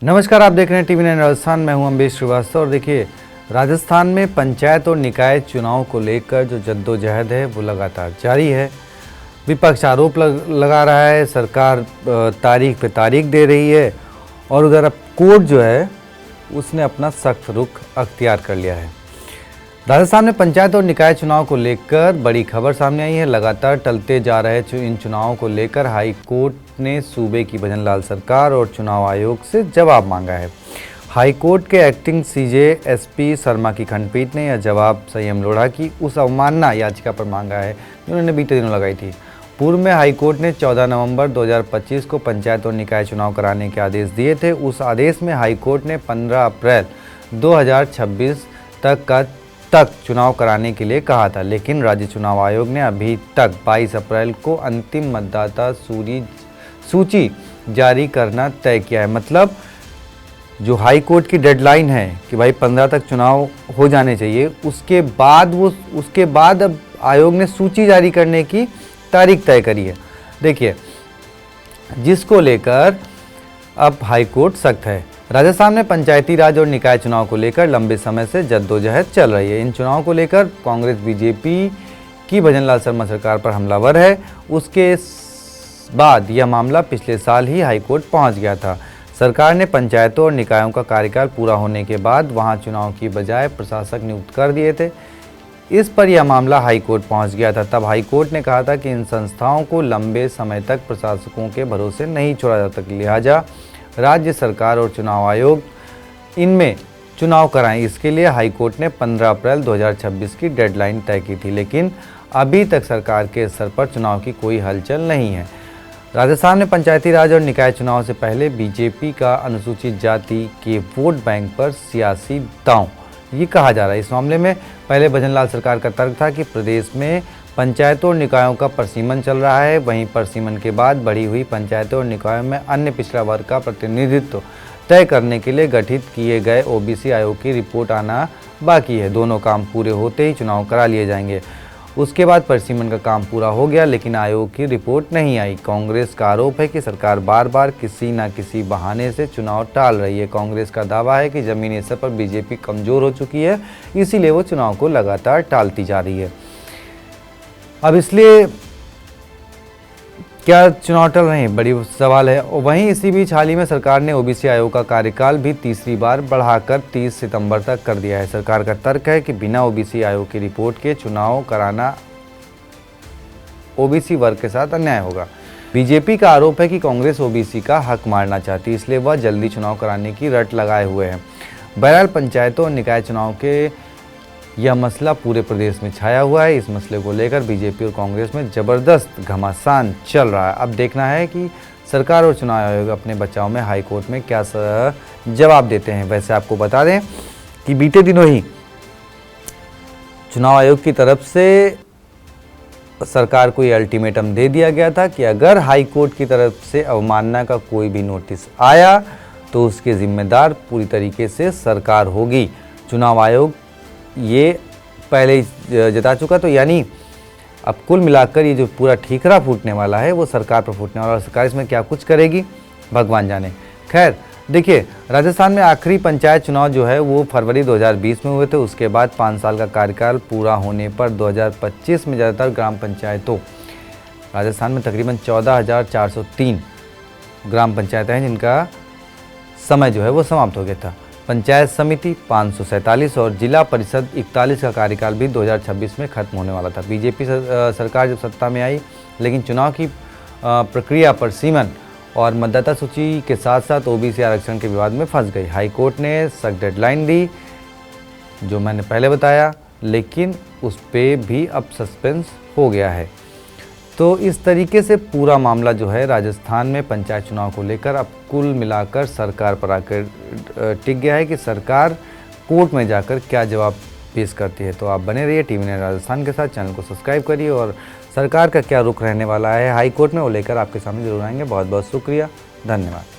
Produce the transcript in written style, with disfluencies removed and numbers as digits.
नमस्कार, आप देख रहे हैं टीवी 9 राजस्थान। मैं हूं अम्बेश श्रीवास्तव। और देखिए, राजस्थान में पंचायत और निकाय चुनाव को लेकर जो जद्दोजहद है वो लगातार जारी है। विपक्ष आरोप लगा रहा है, सरकार तारीख पे तारीख दे रही है और उधर अब कोर्ट जो है उसने अपना सख्त रुख अख्तियार कर लिया है। राजस्थान में पंचायत और निकाय चुनाव को लेकर बड़ी खबर सामने आई है। लगातार टलते जा रहे इन चुनावों को लेकर हाई कोर्ट ने सूबे की भजनलाल सरकार और चुनाव आयोग से जवाब मांगा है। हाई कोर्ट के एक्टिंग सीजे एसपी शर्मा की खंडपीठ ने यह जवाब संयम लोढ़ा की उस अवमानना याचिका पर मांगा है जो उन्होंने बीते दिनों लगाई थी। पूर्व में हाई कोर्ट ने 14 नवंबर 2025 को पंचायत और निकाय चुनाव कराने के आदेश दिए थे। उस आदेश में हाई कोर्ट ने 15 अप्रैल 2026 तक चुनाव कराने के लिए कहा था, लेकिन राज्य चुनाव आयोग ने अभी तक 22 अप्रैल को अंतिम मतदाता सूची जारी करना तय किया है। मतलब जो हाई कोर्ट की डेडलाइन है कि भाई 15 तक चुनाव हो जाने चाहिए, उसके बाद अब आयोग ने सूची जारी करने की तारीख तय करी है। देखिए, जिसको लेकर अब हाई कोर्ट सख्त है। राजस्थान में पंचायती राज और निकाय चुनाव को लेकर लंबे समय से जद्दोजहद चल रही है। इन चुनावों को लेकर कांग्रेस बीजेपी की भजनलाल शर्मा सरकार पर हमलावर है। उसके बाद यह मामला पिछले साल ही हाई कोर्ट पहुंच गया था। सरकार ने पंचायतों और निकायों का कार्यकाल पूरा होने के बाद वहां चुनाव की बजाय प्रशासक नियुक्त कर दिए थे। इस पर यह मामला हाई कोर्ट पहुंच गया था। तब हाई कोर्ट ने कहा था कि इन संस्थाओं को लंबे समय तक प्रशासकों के भरोसे नहीं छोड़ा जा सकता, लिहाजा राज्य सरकार और चुनाव आयोग इनमें चुनाव कराएं। इसके लिए हाई कोर्ट ने 15 अप्रैल 2026 की डेडलाइन तय की थी, लेकिन अभी तक सरकार के स्तर पर चुनाव की कोई हलचल नहीं है। राजस्थान में पंचायती राज और निकाय चुनाव से पहले बीजेपी का अनुसूचित जाति के वोट बैंक पर सियासी दांव, ये कहा जा रहा है। इस मामले में पहले भजनलाल सरकार का तर्क था कि प्रदेश में पंचायतों और निकायों का परसीमन चल रहा है। वहीं परसीमन के बाद बढ़ी हुई पंचायतों और निकायों में अन्य पिछड़ा वर्ग का प्रतिनिधित्व तय करने के लिए गठित किए गए ओबीसी आयोग की रिपोर्ट आना बाकी है। दोनों काम पूरे होते ही चुनाव करा लिए जाएंगे। उसके बाद परसीमन का काम पूरा हो गया, लेकिन आयोग की रिपोर्ट नहीं आई। कांग्रेस का आरोप है कि सरकार बार बार किसी न किसी बहाने से चुनाव टाल रही है। कांग्रेस का दावा है कि जमीनी स्तर पर बीजेपी कमजोर हो चुकी है, इसीलिए वो चुनाव को लगातार टालती जा रही है। अब इसलिए क्या चुनाव टल रहे हैं, बड़ी सवाल है। और वहीं इसी बीच हाल ही में सरकार ने ओबीसी आयोग का कार्यकाल भी तीसरी बार बढ़ाकर 30 सितंबर तक कर दिया है। सरकार का तर्क है कि बिना ओबीसी आयोग की रिपोर्ट के चुनाव कराना ओबीसी वर्ग के साथ अन्याय होगा। बीजेपी का आरोप है कि कांग्रेस ओबीसी का हक मारना चाहती है, इसलिए वह जल्दी चुनाव कराने की रट लगाए हुए है। बहरहाल पंचायतों और निकाय चुनाव के यह मसला पूरे प्रदेश में छाया हुआ है। इस मसले को लेकर बीजेपी और कांग्रेस में जबरदस्त घमासान चल रहा है। अब देखना है कि सरकार और चुनाव आयोग अपने बचाव में हाई कोर्ट में क्या जवाब देते हैं। वैसे आपको बता दें कि बीते दिनों ही चुनाव आयोग की तरफ से सरकार को यह अल्टीमेटम दे दिया गया था कि अगर हाई कोर्ट की तरफ से अवमानना का कोई भी नोटिस आया तो उसके जिम्मेदार पूरी तरीके से सरकार होगी। चुनाव आयोग ये पहले ही जता चुका, तो यानी अब कुल मिलाकर ये जो पूरा ठीकरा फूटने वाला है वो सरकार पर फूटने वाला है। सरकार इसमें क्या कुछ करेगी भगवान जाने। खैर देखिए, राजस्थान में आखिरी पंचायत चुनाव जो है वो फरवरी 2020 में हुए थे। उसके बाद 5 साल का कार्यकाल पूरा होने पर 2025 में ज़्यादातर ग्राम पंचायतों, राजस्थान में तकरीबन 14,403 ग्राम पंचायतें हैं जिनका समय जो है वो समाप्त हो गया था। पंचायत समिति 547 और जिला परिषद 41 का कार्यकाल भी 2026 में खत्म होने वाला था। बीजेपी सरकार जब सत्ता में आई, लेकिन चुनाव की प्रक्रिया पर परसीमन और मतदाता सूची के साथ साथ ओबीसी आरक्षण के विवाद में फंस गई। हाई कोर्ट ने सख्त डेडलाइन दी जो मैंने पहले बताया, लेकिन उस पे भी अब सस्पेंस हो गया है। तो इस तरीके से पूरा मामला जो है राजस्थान में पंचायत चुनाव को लेकर अब कुल मिलाकर सरकार पर आकर टिक गया है कि सरकार कोर्ट में जाकर क्या जवाब पेश करती है। तो आप बने रहिए टीवी 9 राजस्थान के साथ, चैनल को सब्सक्राइब करिए और सरकार का क्या रुख रहने वाला है हाई कोर्ट में वो लेकर आपके सामने जरूर आएंगे। बहुत बहुत शुक्रिया, धन्यवाद।